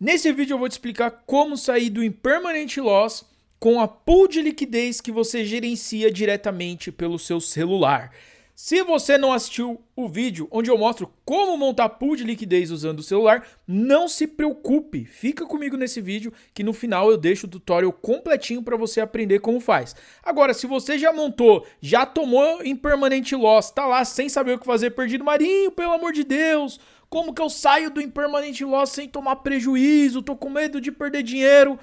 Nesse vídeo eu vou te explicar como sair do Impermanent Loss com a pool de liquidez que você gerencia diretamente pelo seu celular. Se você não assistiu o vídeo onde eu mostro como montar pool de liquidez usando o celular, não se preocupe, fica comigo nesse vídeo que no final eu deixo o tutorial completinho para você aprender como faz. Agora, se você já montou, já tomou Impermanent Loss, tá lá sem saber o que fazer, perdido, Marinho, pelo amor de Deus, como que eu saio do Impermanent Loss sem tomar prejuízo, tô com medo de perder dinheiro?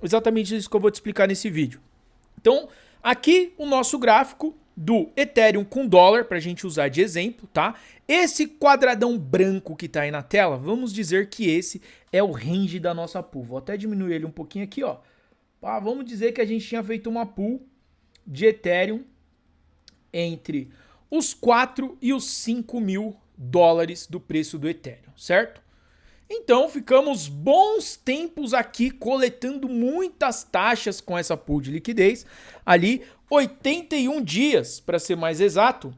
Exatamente isso que eu vou te explicar nesse vídeo. Então, aqui o nosso gráfico do Ethereum com dólar, para a gente usar de exemplo, tá? Esse quadradão branco que tá aí na tela, vamos dizer que esse é o range da nossa pool. Vou até diminuir ele um pouquinho aqui, ó. Vamos dizer que a gente tinha feito uma pool de Ethereum entre os 4 e os 5 mil dólares do preço do Ethereum, certo? Então ficamos bons tempos aqui coletando muitas taxas com essa pool de liquidez. Ali 81 dias, para ser mais exato,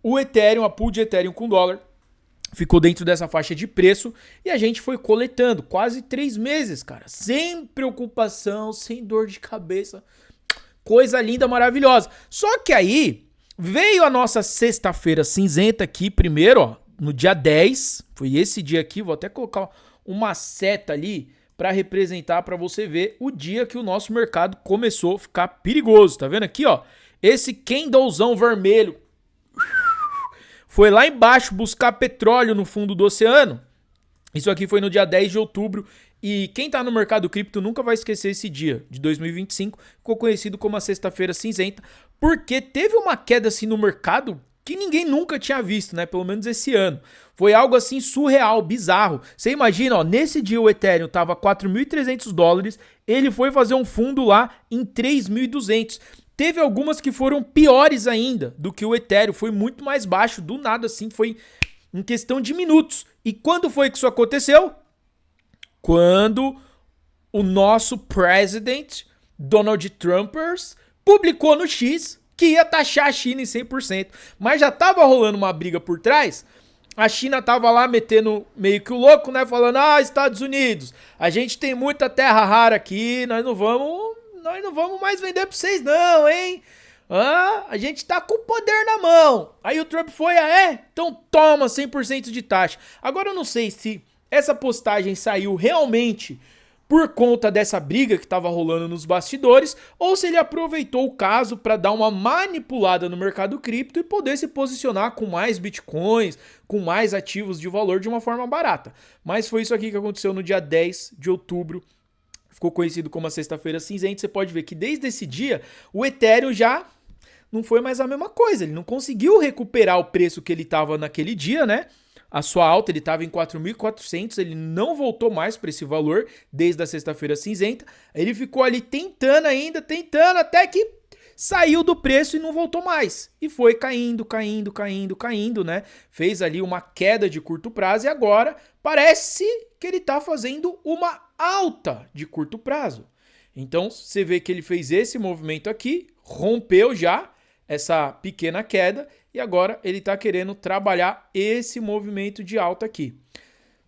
o Ethereum, a pool de Ethereum com dólar, ficou dentro dessa faixa de preço e a gente foi coletando quase 3 meses, cara. Sem preocupação, sem dor de cabeça. Coisa linda, maravilhosa. Só que aí veio a nossa sexta-feira cinzenta aqui primeiro, ó. No dia 10, foi esse dia aqui, vou até colocar uma seta ali para representar para você ver o dia que o nosso mercado começou a ficar perigoso. Tá vendo aqui, ó? Esse candlezão vermelho foi lá embaixo buscar petróleo no fundo do oceano. Isso aqui foi no dia 10 de outubro e quem tá no mercado cripto nunca vai esquecer esse dia de 2025, ficou conhecido como a sexta-feira cinzenta, porque teve uma queda assim no mercado que ninguém nunca tinha visto, né? Pelo menos esse ano. Foi algo assim surreal, bizarro. Você imagina, ó, nesse dia o Ethereum tava 4.300 dólares, ele foi fazer um fundo lá em 3.200. Teve algumas que foram piores ainda do que o Ethereum, foi muito mais baixo, do nada assim, foi em questão de minutos. E quando foi que isso aconteceu? Quando o nosso president, Donald Trumpers, publicou no X que ia taxar a China em 100%. Mas já tava rolando uma briga por trás. A China tava lá metendo meio que o louco, né? Falando, Estados Unidos, a gente tem muita terra rara aqui, nós não vamos mais vender pra vocês não, hein? A gente tá com o poder na mão. Aí o Trump foi, então toma 100% de taxa. Agora eu não sei se essa postagem saiu realmente por conta dessa briga que estava rolando nos bastidores, ou se ele aproveitou o caso para dar uma manipulada no mercado cripto e poder se posicionar com mais bitcoins, com mais ativos de valor de uma forma barata. Mas foi isso aqui que aconteceu no dia 10 de outubro, ficou conhecido como a sexta-feira cinzenta. Você pode ver que desde esse dia o Ethereum já não foi mais a mesma coisa, ele não conseguiu recuperar o preço que ele estava naquele dia, né? A sua alta, ele estava em 4.400, ele não voltou mais para esse valor desde a sexta-feira cinzenta. Ele ficou ali tentando, até que saiu do preço e não voltou mais. E foi caindo, né? Fez ali uma queda de curto prazo e agora parece que ele está fazendo uma alta de curto prazo. Então, você vê que ele fez esse movimento aqui, rompeu já essa pequena queda e agora ele está querendo trabalhar esse movimento de alta aqui.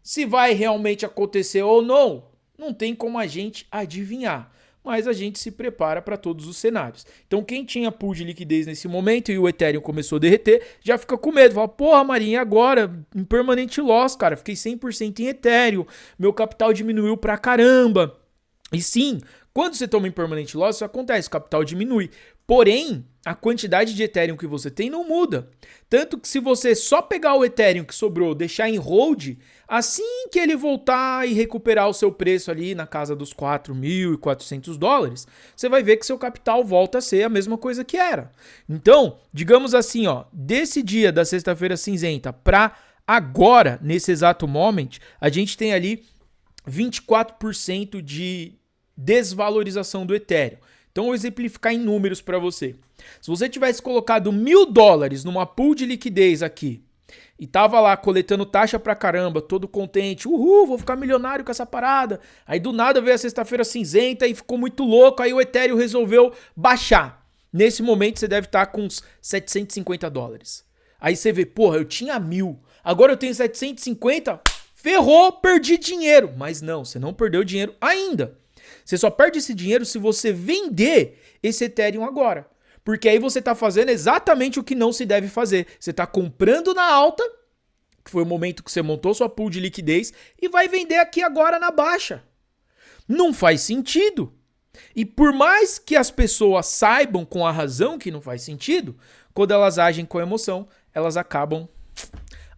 Se vai realmente acontecer ou não, não tem como a gente adivinhar, mas a gente se prepara para todos os cenários. Então quem tinha pool de liquidez nesse momento e o Ethereum começou a derreter, já fica com medo, fala, porra Marinho, agora Impermanent Loss, cara, fiquei 100% em Ethereum, meu capital diminuiu pra caramba. E sim, quando você toma Impermanent Loss, isso acontece, o capital diminui. Porém, a quantidade de Ethereum que você tem não muda. Tanto que se você só pegar o Ethereum que sobrou, deixar em hold, assim que ele voltar e recuperar o seu preço ali na casa dos 4.400 dólares, você vai ver que seu capital volta a ser a mesma coisa que era. Então, digamos assim, ó, desse dia da sexta-feira cinzenta para agora, nesse exato moment, a gente tem ali 24% de desvalorização do Ethereum. Então, eu vou exemplificar em números para você. Se você tivesse colocado $1.000 numa pool de liquidez aqui e tava lá coletando taxa pra caramba, todo contente, vou ficar milionário com essa parada. Aí do nada veio a sexta-feira cinzenta e ficou muito louco, aí o Ethereum resolveu baixar. Nesse momento você deve estar com uns $750. Aí você vê, porra, eu tinha 1.000, agora eu tenho 750, ferrou, perdi dinheiro. Mas não, você não perdeu dinheiro ainda. Você só perde esse dinheiro se você vender esse Ethereum agora. Porque aí você está fazendo exatamente o que não se deve fazer. Você está comprando na alta, que foi o momento que você montou sua pool de liquidez, e vai vender aqui agora na baixa. Não faz sentido. E por mais que as pessoas saibam com a razão que não faz sentido, quando elas agem com emoção, elas acabam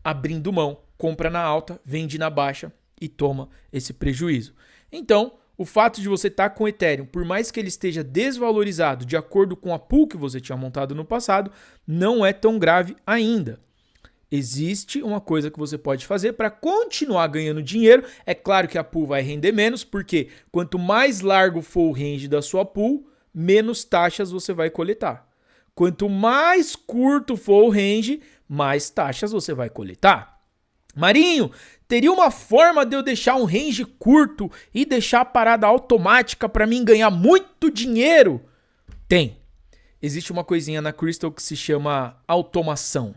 abrindo mão, compra na alta, vende na baixa e toma esse prejuízo. Então, o fato de você estar com o Ethereum, por mais que ele esteja desvalorizado de acordo com a pool que você tinha montado no passado, não é tão grave ainda. Existe uma coisa que você pode fazer para continuar ganhando dinheiro. É claro que a pool vai render menos, porque quanto mais largo for o range da sua pool, menos taxas você vai coletar. Quanto mais curto for o range, mais taxas você vai coletar. Marinho, teria uma forma de eu deixar um range curto e deixar a parada automática para mim ganhar muito dinheiro? Tem. Existe uma coisinha na Crystal que se chama automação.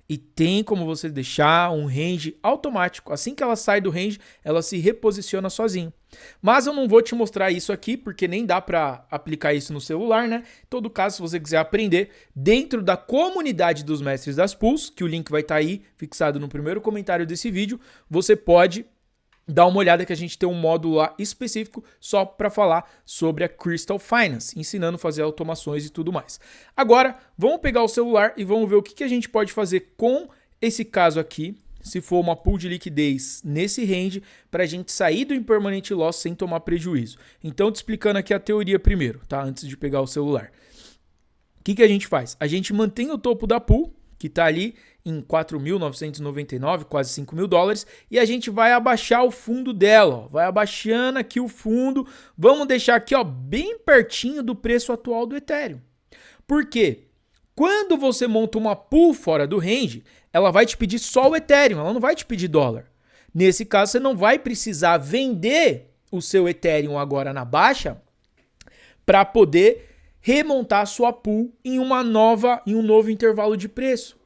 E tem como você deixar um range automático. Assim que ela sai do range, ela se reposiciona sozinho. Mas eu não vou te mostrar isso aqui, porque nem dá para aplicar isso no celular, né? Em todo caso, se você quiser aprender, dentro da comunidade dos mestres das pools, que o link vai estar aí fixado no primeiro comentário desse vídeo, você pode dar uma olhada que a gente tem um módulo lá específico só para falar sobre a Crystal Finance, ensinando a fazer automações e tudo mais. Agora, vamos pegar o celular e vamos ver o que a gente pode fazer com esse caso aqui, se for uma pool de liquidez nesse range, para a gente sair do impermanent loss sem tomar prejuízo. Então, te explicando aqui a teoria primeiro, tá? Antes de pegar o celular. O que a gente faz? A gente mantém o topo da pool, que está ali em 4.999, quase 5 mil dólares, e a gente vai abaixar o fundo dela, ó. Vai abaixando aqui o fundo, vamos deixar aqui, ó, bem pertinho do preço atual do Ethereum. Por quê? Quando você monta uma pool fora do range, ela vai te pedir só o Ethereum, ela não vai te pedir dólar. Nesse caso, você não vai precisar vender o seu Ethereum agora na baixa para poder remontar a sua pool em um novo intervalo de preço.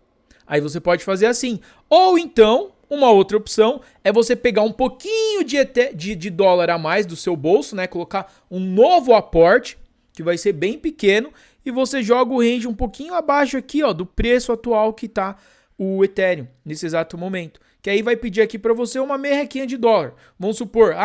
Aí você pode fazer assim. Ou então, uma outra opção é você pegar um pouquinho de dólar a mais do seu bolso, né? Colocar um novo aporte, que vai ser bem pequeno, e você joga o range um pouquinho abaixo aqui, ó, do preço atual que tá o Ethereum nesse exato momento. Que aí vai pedir aqui para você uma merrequinha de dólar. Vamos supor,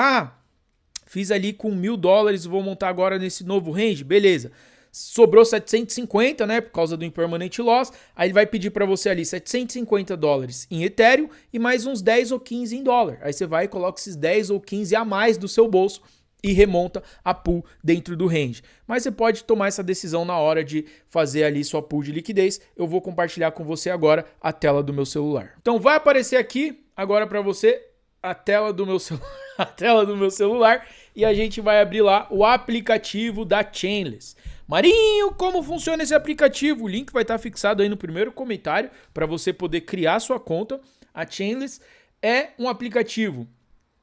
fiz ali com 1.000 dólares, vou montar agora nesse novo range, beleza. Sobrou 750, né, por causa do impermanent loss, aí ele vai pedir para você ali 750 dólares em Ethereum e mais uns 10 ou 15 em dólar. Aí você vai e coloca esses 10 ou 15 a mais do seu bolso e remonta a pool dentro do range. Mas você pode tomar essa decisão na hora de fazer ali sua pool de liquidez. Eu vou compartilhar com você agora a tela do meu celular. Então vai aparecer aqui agora para você a tela do meu celular e a gente vai abrir lá o aplicativo da Chainless. Marinho, como funciona esse aplicativo? O link vai estar fixado aí no primeiro comentário para você poder criar sua conta. A Chainless é um aplicativo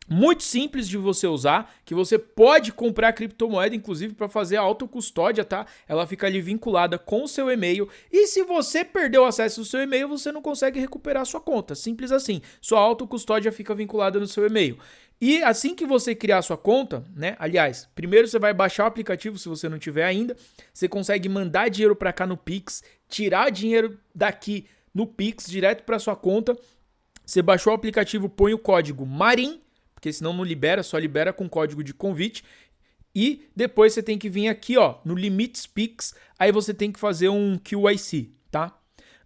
muito simples de você usar, que você pode comprar criptomoeda, inclusive para fazer a autocustódia, tá? Ela fica ali vinculada com o seu e-mail e se você perdeu o acesso ao seu e-mail, você não consegue recuperar a sua conta. Simples assim. Sua autocustódia fica vinculada no seu e-mail. E assim que você criar a sua conta, né? Aliás, primeiro você vai baixar o aplicativo se você não tiver ainda. Você consegue mandar dinheiro para cá no Pix, tirar dinheiro daqui no Pix direto para sua conta. Você baixou o aplicativo, põe o código MARIN, porque senão não libera, só libera com código de convite. E depois você tem que vir aqui, ó, no Limits Pix, aí você tem que fazer um QIC, tá?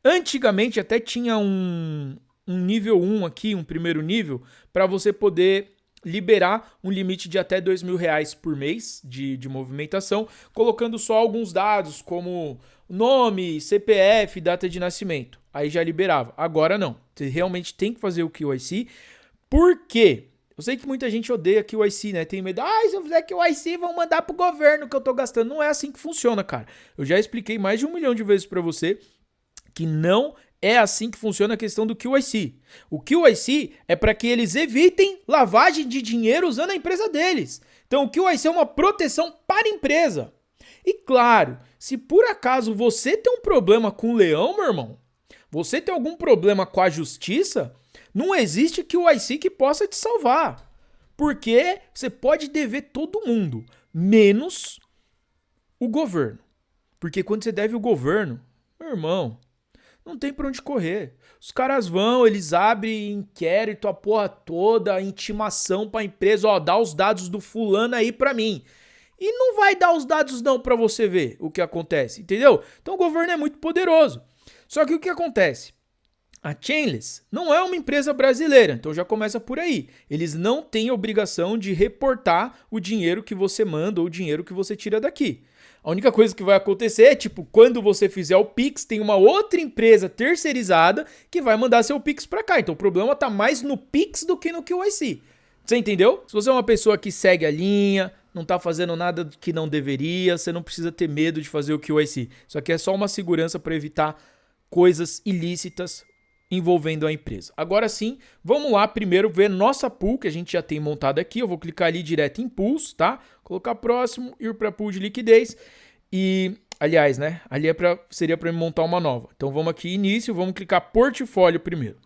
Antigamente até tinha um nível 1 aqui, um primeiro nível, para você poder liberar um limite de até R$2.000 por mês de movimentação, colocando só alguns dados como nome, CPF, data de nascimento. Aí já liberava. Agora não. Você realmente tem que fazer o QIC. Por quê? Eu sei que muita gente odeia QIC, né? Tem medo. Se eu fizer QIC, vão mandar pro governo que eu tô gastando. Não é assim que funciona, cara. Eu já expliquei mais de 1 milhão de vezes para você que não é assim que funciona a questão do QIC. O QIC é para que eles evitem lavagem de dinheiro usando a empresa deles. Então o QIC é uma proteção para a empresa. E claro, se por acaso você tem um problema com o leão, meu irmão, você tem algum problema com a justiça, Não existe QIC que possa te salvar. Porque você pode dever todo mundo, menos o governo. Porque quando você deve o governo, meu irmão, não tem pra onde correr. Os caras vão, eles abrem inquérito, a porra toda, intimação pra empresa, ó, dá os dados do fulano aí pra mim. E não vai dar os dados não pra você ver o que acontece, entendeu? Então o governo é muito poderoso. Só que o que acontece? A Chainless não é uma empresa brasileira, então já começa por aí. Eles não têm obrigação de reportar o dinheiro que você manda ou o dinheiro que você tira daqui. A única coisa que vai acontecer é, tipo, quando você fizer o Pix, tem uma outra empresa terceirizada que vai mandar seu Pix pra cá. Então o problema tá mais no Pix do que no QIC. Você entendeu? Se você é uma pessoa que segue a linha, não tá fazendo nada que não deveria, você não precisa ter medo de fazer o QIC. Isso aqui é só uma segurança para evitar coisas ilícitas envolvendo a empresa. Agora sim, vamos lá primeiro ver nossa pool que a gente já tem montada aqui. Eu vou clicar ali direto em pools, tá? Colocar próximo, ir para pool de liquidez e, aliás, né? Ali seria para montar uma nova. Então vamos aqui início, vamos clicar portfólio primeiro.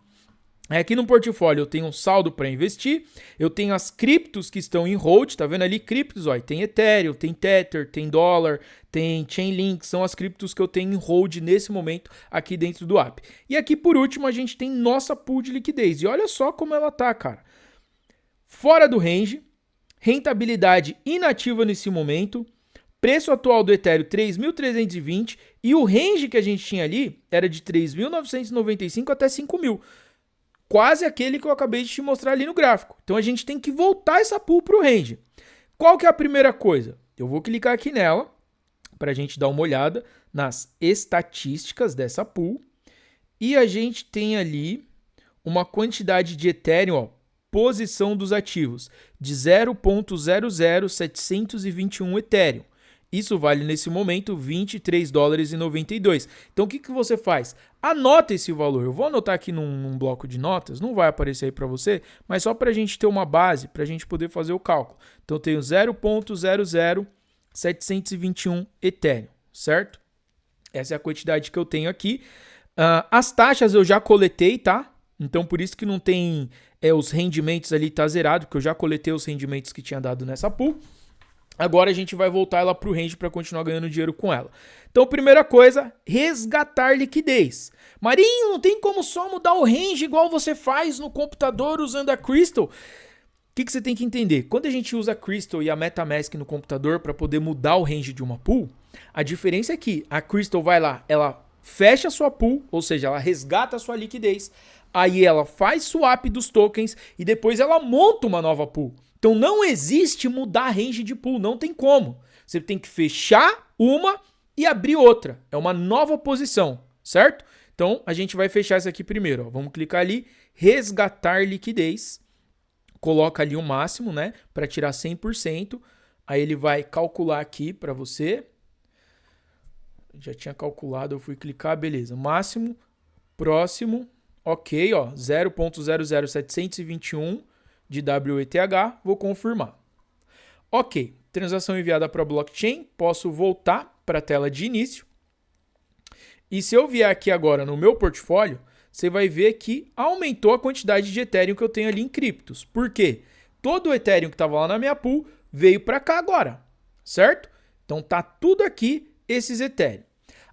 Aqui no portfólio eu tenho um saldo para investir, eu tenho as criptos que estão em hold, tá vendo ali criptos, ó, tem Ethereum, tem Tether, tem dólar, tem Chainlink, são as criptos que eu tenho em hold nesse momento aqui dentro do app. E aqui por último a gente tem nossa pool de liquidez, e olha só como ela tá, cara. Fora do range, rentabilidade inativa nesse momento, preço atual do Ethereum 3.320 e o range que a gente tinha ali era de 3.995 até 5.000. Quase aquele que eu acabei de te mostrar ali no gráfico. Então a gente tem que voltar essa pool para o range. Qual que é a primeira coisa? Eu vou clicar aqui nela para a gente dar uma olhada nas estatísticas dessa pool. E a gente tem ali uma quantidade de Ethereum, ó, posição dos ativos, de 0.00721 Ethereum. Isso vale nesse momento $23,92. Então o que você faz? Anota esse valor. Eu vou anotar aqui num bloco de notas, não vai aparecer aí para você, mas só para a gente ter uma base, para a gente poder fazer o cálculo. Então eu tenho 0.00721 Ethereum, certo? Essa é a quantidade que eu tenho aqui. As taxas eu já coletei, tá? Então por isso que não tem os rendimentos ali, tá zerado, porque eu já coletei os rendimentos que tinha dado nessa pool. Agora a gente vai voltar ela para o range para continuar ganhando dinheiro com ela. Então, primeira coisa, resgatar liquidez. Marinho, não tem como só mudar o range igual você faz no computador usando a Crystal. O que você tem que entender? Quando a gente usa a Crystal e a MetaMask no computador para poder mudar o range de uma pool, a diferença é que a Crystal vai lá, ela fecha a sua pool, ou seja, ela resgata a sua liquidez, aí ela faz swap dos tokens e depois ela monta uma nova pool. Então não existe mudar range de pool, não tem como. Você tem que fechar uma e abrir outra. É uma nova posição, certo? Então a gente vai fechar essa aqui primeiro. Ó. Vamos clicar ali, resgatar liquidez. Coloca ali o máximo, né? Para tirar 100%. Aí ele vai calcular aqui para você. Já tinha calculado, eu fui clicar, beleza. Máximo, próximo, ok, ó, 0.00721. de WETH, vou confirmar. Ok, transação enviada para blockchain, posso voltar para a tela de início. E se eu vier aqui agora no meu portfólio, você vai ver que aumentou a quantidade de Ethereum que eu tenho ali em criptos. Por quê? Todo o Ethereum que estava lá na minha pool veio para cá agora, certo? Então tá tudo aqui, esses Ethereum.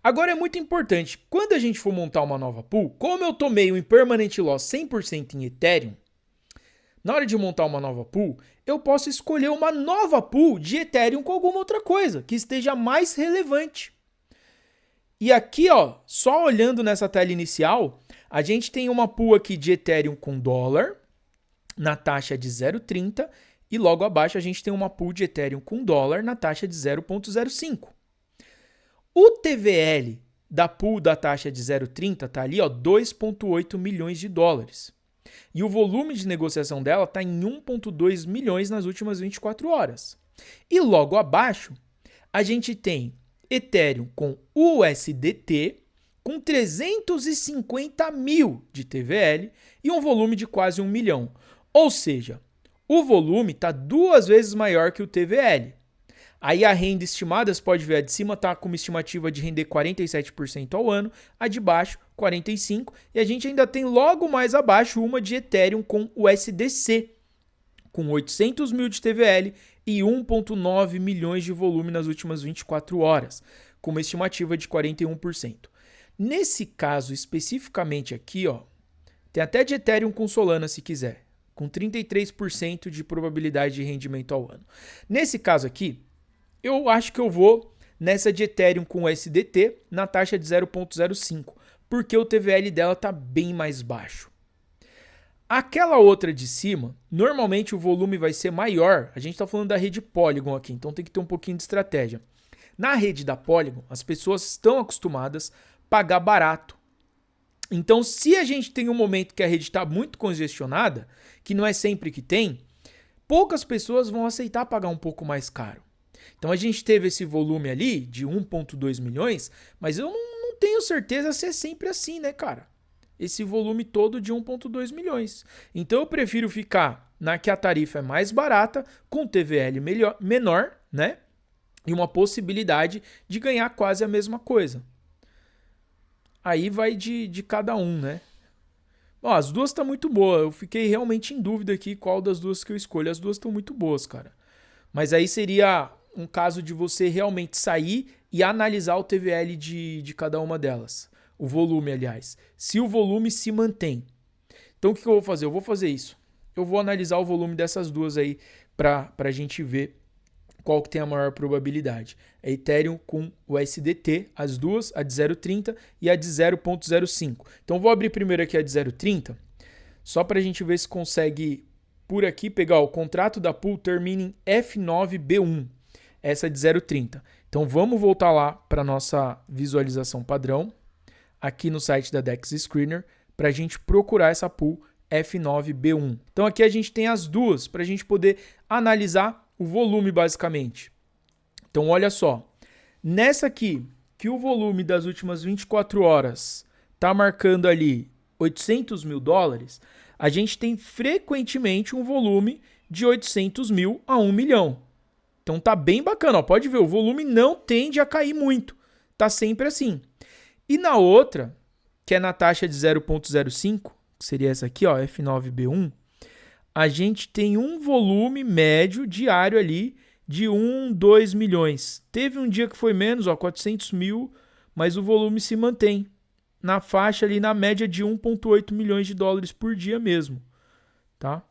Agora é muito importante, quando a gente for montar uma nova pool, como eu tomei o Impermanent Loss 100% em Ethereum, na hora de montar uma nova pool, eu posso escolher uma nova pool de Ethereum com alguma outra coisa que esteja mais relevante. E aqui, ó, só olhando nessa tela inicial, a gente tem uma pool aqui de Ethereum com dólar na taxa de 0,30 e logo abaixo a gente tem uma pool de Ethereum com dólar na taxa de 0,05. O TVL da pool da taxa de 0,30 está ali, ó, 2,8 milhões de dólares. E o volume de negociação dela está em 1,2 milhões nas últimas 24 horas. E logo abaixo, a gente tem Ethereum com USDT, com 350 mil de TVL e um volume de quase 1 milhão. Ou seja, o volume está 2 vezes maior que o TVL. Aí a renda estimada, você pode ver, a de cima está com uma estimativa de render 47% ao ano, a de baixo 45%, e a gente ainda tem logo mais abaixo uma de Ethereum com USDC, com 800 mil de TVL e 1,9 milhões de volume nas últimas 24 horas, com uma estimativa de 41%. Nesse caso especificamente aqui, ó, tem até de Ethereum com Solana se quiser, com 33% de probabilidade de rendimento ao ano. Nesse caso aqui, eu acho que eu vou nessa de Ethereum com USDT na taxa de 0,05, porque o TVL dela está bem mais baixo. Aquela outra de cima, normalmente o volume vai ser maior. A gente está falando da rede Polygon aqui, então tem que ter um pouquinho de estratégia. Na rede da Polygon, as pessoas estão acostumadas a pagar barato. Então, se a gente tem um momento que a rede está muito congestionada, que não é sempre que tem, poucas pessoas vão aceitar pagar um pouco mais caro. Então a gente teve esse volume ali de 1,2 milhões, mas eu não tenho certeza se é sempre assim, né, cara? Esse volume todo de 1,2 milhões. Então eu prefiro ficar na que a tarifa é mais barata, com TVL menor, né? E uma possibilidade de ganhar quase a mesma coisa. Aí vai de cada um, né? Ó, as duas estão muito boas. Eu fiquei realmente em dúvida aqui qual das duas que eu escolho. As duas estão muito boas, cara. Mas aí seria um caso de você realmente sair e analisar o TVL de cada uma delas. O volume, aliás. Se o volume se mantém. Então o que eu vou fazer? Eu vou fazer isso. Eu vou analisar o volume dessas duas aí para a gente ver qual que tem a maior probabilidade. É Ethereum com o USDT, as duas, a de 0,30 e a de 0,05. Então vou abrir primeiro aqui a de 0,30, só para a gente ver se consegue por aqui pegar o contrato da pool termina em F9B1, essa de 0,30. Então vamos voltar lá para nossa visualização padrão, aqui no site da Dex Screener, para a gente procurar essa pool F9B1. Então aqui a gente tem as duas para a gente poder analisar o volume basicamente. Então olha só, nessa aqui, que o volume das últimas 24 horas está marcando ali 800 mil dólares, a gente tem frequentemente um volume de 800 mil a 1 milhão. Então tá bem bacana, ó, pode ver, o volume não tende a cair muito, tá sempre assim. E na outra, que é na taxa de 0,05, que seria essa aqui, ó, F9B1, a gente tem um volume médio diário ali de 1, 2 milhões. Teve um dia que foi menos, ó, 400 mil, mas o volume se mantém na faixa ali na média de 1,8 milhões de dólares por dia mesmo, tá?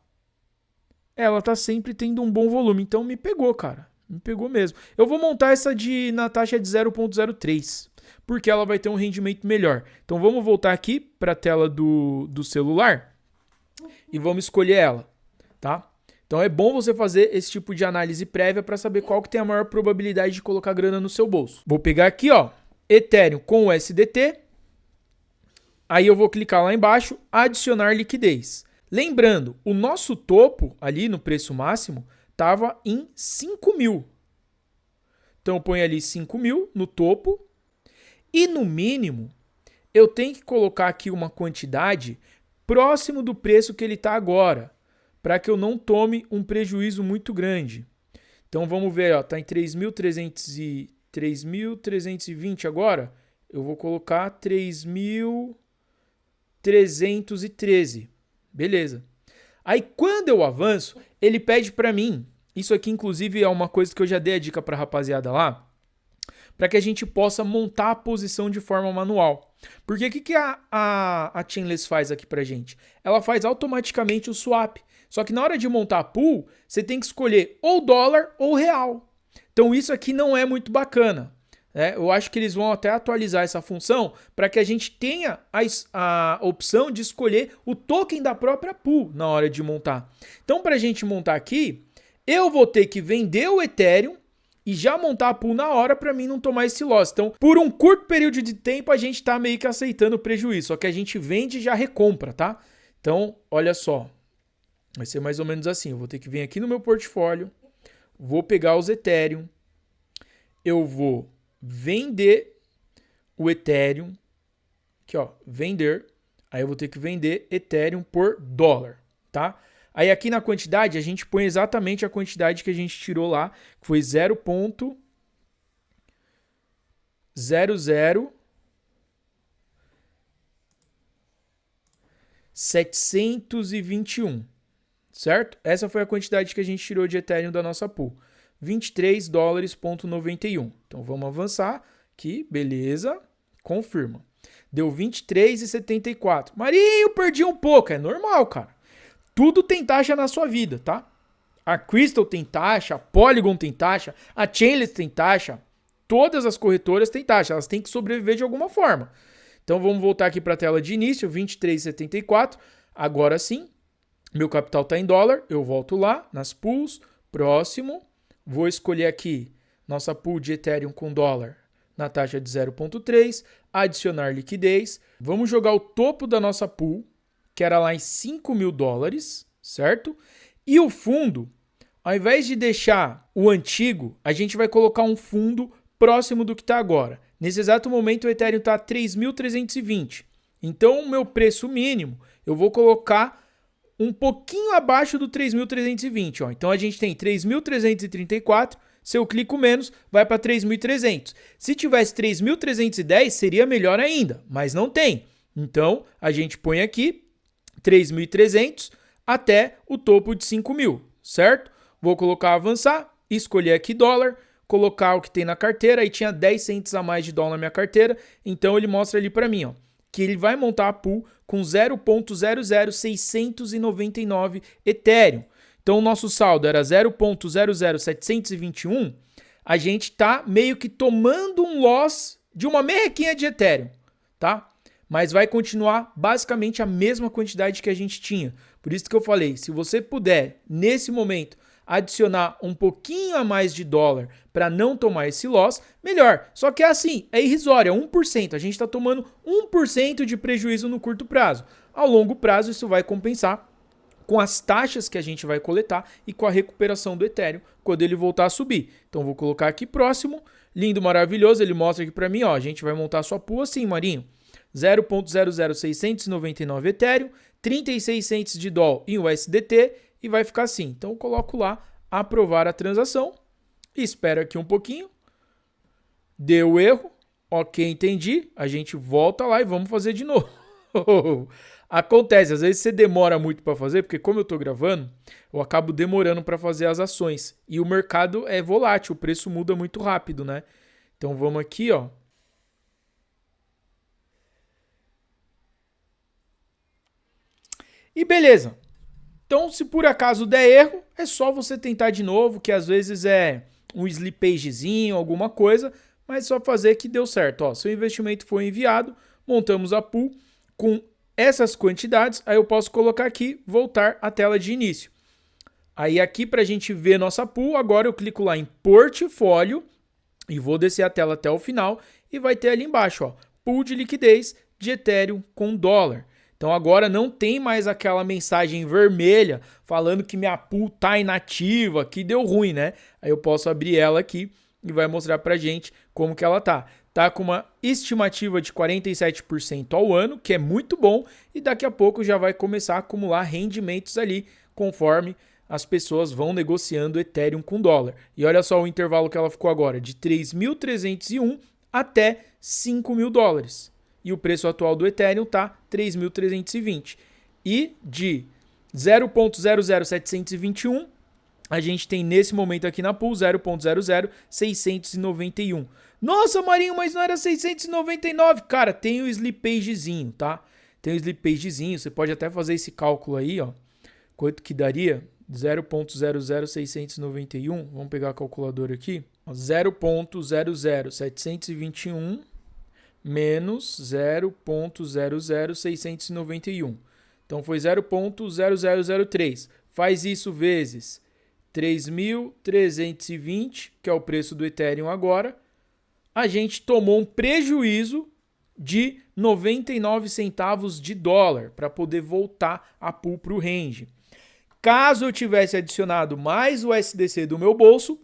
Ela tá sempre tendo um bom volume, então me pegou, cara. Me pegou mesmo. Eu vou montar essa na taxa de 0,03, porque ela vai ter um rendimento melhor. Então vamos voltar aqui para a tela do celular e vamos escolher ela, tá? Então é bom você fazer esse tipo de análise prévia para saber qual que tem a maior probabilidade de colocar grana no seu bolso. Vou pegar aqui, ó, Ethereum com o USDT. Aí eu vou clicar lá embaixo, adicionar liquidez. Lembrando, o nosso topo ali no preço máximo estava em 5 mil. Então eu ponho ali 5 mil no topo. E no mínimo, eu tenho que colocar aqui uma quantidade próximo do preço que ele está agora, para que eu não tome um prejuízo muito grande. Então vamos ver, está em 3.320 agora. Eu vou colocar 3.313. Beleza. Aí quando eu avanço, ele pede para mim, isso aqui inclusive é uma coisa que eu já dei a dica para a rapaziada lá, para que a gente possa montar a posição de forma manual. Porque o que a Chainless faz aqui pra gente? Ela faz automaticamente o swap. Só que na hora de montar a pool, você tem que escolher ou dólar ou real. Então isso aqui não é muito bacana. Eu acho que eles vão até atualizar essa função para que a gente tenha a opção de escolher o token da própria pool na hora de montar. Então para a gente montar aqui, eu vou ter que vender o Ethereum e já montar a pool na hora para mim não tomar esse loss. Então, por um curto período de tempo, a gente tá meio que aceitando o prejuízo. Só que a gente vende e já recompra, tá? Então, olha só. Vai ser mais ou menos assim. Eu vou ter que vir aqui no meu portfólio. Vou pegar os Ethereum. Eu vou vender o Ethereum. Aqui, ó. Vender. Aí eu vou ter que vender Ethereum por dólar, tá? Aí aqui na quantidade, a gente põe exatamente a quantidade que a gente tirou lá, que foi 0,00721, certo? Essa foi a quantidade que a gente tirou de Ethereum da nossa pool. $23,91. Então vamos avançar aqui, beleza, confirma. Deu 23,74. Marinho, perdi um pouco, é normal, cara. Tudo tem taxa na sua vida, tá? A Crystal tem taxa, a Polygon tem taxa, a Chainless tem taxa, todas as corretoras têm taxa, elas têm que sobreviver de alguma forma. Então vamos voltar aqui para a tela de início, 23,74. Agora sim, meu capital está em dólar, eu volto lá nas pools, próximo, vou escolher aqui nossa pool de Ethereum com dólar na taxa de 0,3, adicionar liquidez, vamos jogar o topo da nossa pool, que era lá em $5.000, certo? E o fundo, ao invés de deixar o antigo, a gente vai colocar um fundo próximo do que está agora. Nesse exato momento o Ethereum está a 3.320. Então o meu preço mínimo eu vou colocar um pouquinho abaixo do 3.320. Então a gente tem 3.334, se eu clico menos vai para 3.300. Se tivesse 3.310 seria melhor ainda, mas não tem. Então a gente põe aqui 3.300 até o topo de 5.000, certo? Vou colocar avançar, escolher aqui dólar, colocar o que tem na carteira, aí tinha 10 cents a mais de dólar na minha carteira, então ele mostra ali para mim, ó, que ele vai montar a pool com 0.00699 Ethereum. Então o nosso saldo era 0.00721, a gente tá meio que tomando um loss de uma merrequinha de Ethereum, tá? Mas vai continuar basicamente a mesma quantidade que a gente tinha. Por isso que eu falei, se você puder, nesse momento, adicionar um pouquinho a mais de dólar para não tomar esse loss, melhor. Só que é assim, é irrisório, é 1%. A gente está tomando 1% de prejuízo no curto prazo. Ao longo prazo, isso vai compensar com as taxas que a gente vai coletar e com a recuperação do Ethereum quando ele voltar a subir. Então, vou colocar aqui próximo. Lindo, maravilhoso. Ele mostra aqui para mim, ó, a gente vai montar a sua pool assim, Marinho. 0.00699 Ethereum, 36 cents de dólar em USDT e vai ficar assim. Então eu coloco lá, aprovar a transação, espero aqui um pouquinho, deu erro, ok, entendi, a gente volta lá e vamos fazer de novo. Acontece, às vezes você demora muito para fazer, porque como eu estou gravando, eu acabo demorando para fazer as ações e o mercado é volátil, o preço muda muito rápido, né? Então vamos aqui, ó. E beleza. Então, se por acaso der erro, é só você tentar de novo, que às vezes é um slipagezinho, alguma coisa, mas só fazer que deu certo. Ó, seu investimento foi enviado, montamos a pool com essas quantidades, aí eu posso colocar aqui, voltar à tela de início. Aí aqui para a gente ver nossa pool, agora eu clico lá em portfólio e vou descer a tela até o final e vai ter ali embaixo, ó, pool de liquidez de Ethereum com dólar. Então agora não tem mais aquela mensagem vermelha falando que minha pool tá inativa, que deu ruim, né? Aí eu posso abrir ela aqui e vai mostrar pra gente como que ela tá. Tá com uma estimativa de 47% ao ano, que é muito bom, e daqui a pouco já vai começar a acumular rendimentos ali, conforme as pessoas vão negociando Ethereum com dólar. E olha só o intervalo que ela ficou agora, de 3.301 até $5.000. E o preço atual do Ethereum está 3.320. E de 0.00721, a gente tem nesse momento aqui na pool 0.00691. Nossa, Marinho, mas não era 699? Cara, tem o slipagezinho, tá? Tem o slipagezinho, você pode até fazer esse cálculo aí, ó. Quanto que daria? 0.00691, vamos pegar a calculadora aqui. 0.00721 menos 0.00691. Então foi 0.0003. Faz isso vezes 3.320, que é o preço do Ethereum agora. A gente tomou um prejuízo de 99 centavos de dólar para poder voltar a pool para o range. Caso eu tivesse adicionado mais o USDC do meu bolso,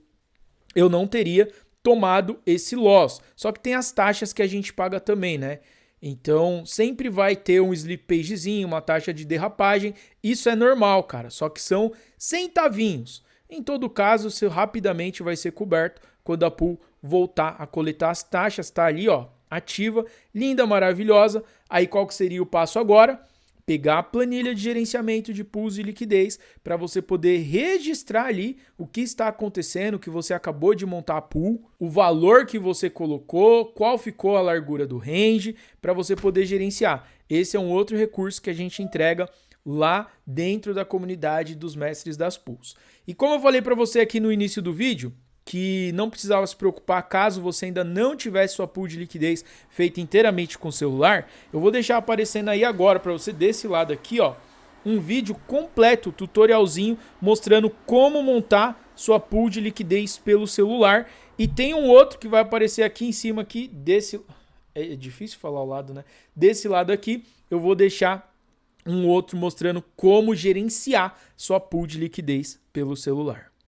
eu não teria tomado esse loss. Só que tem as taxas que a gente paga também, né? Então, sempre vai ter um slip pagezinho, uma taxa de derrapagem. Isso é normal, cara, só que são centavinhos. Em todo caso, você rapidamente vai ser coberto quando a pool voltar a coletar as taxas. Tá ali, ó, ativa, linda, maravilhosa. Aí qual que seria o passo agora? Pegar a planilha de gerenciamento de pools de liquidez para você poder registrar ali o que está acontecendo, que você acabou de montar a pool, o valor que você colocou, qual ficou a largura do range, para você poder gerenciar. Esse é um outro recurso que a gente entrega lá dentro da comunidade dos mestres das pools. E como eu falei para você aqui no início do vídeo, que não precisava se preocupar caso você ainda não tivesse sua pool de liquidez feita inteiramente com o celular, eu vou deixar aparecendo aí agora para você desse lado aqui, ó, um vídeo completo, tutorialzinho, mostrando como montar sua pool de liquidez pelo celular. E tem um outro que vai aparecer aqui em cima aqui desse... É difícil falar ao lado, né? Desse lado aqui eu vou deixar um outro mostrando como gerenciar sua pool de liquidez pelo celular.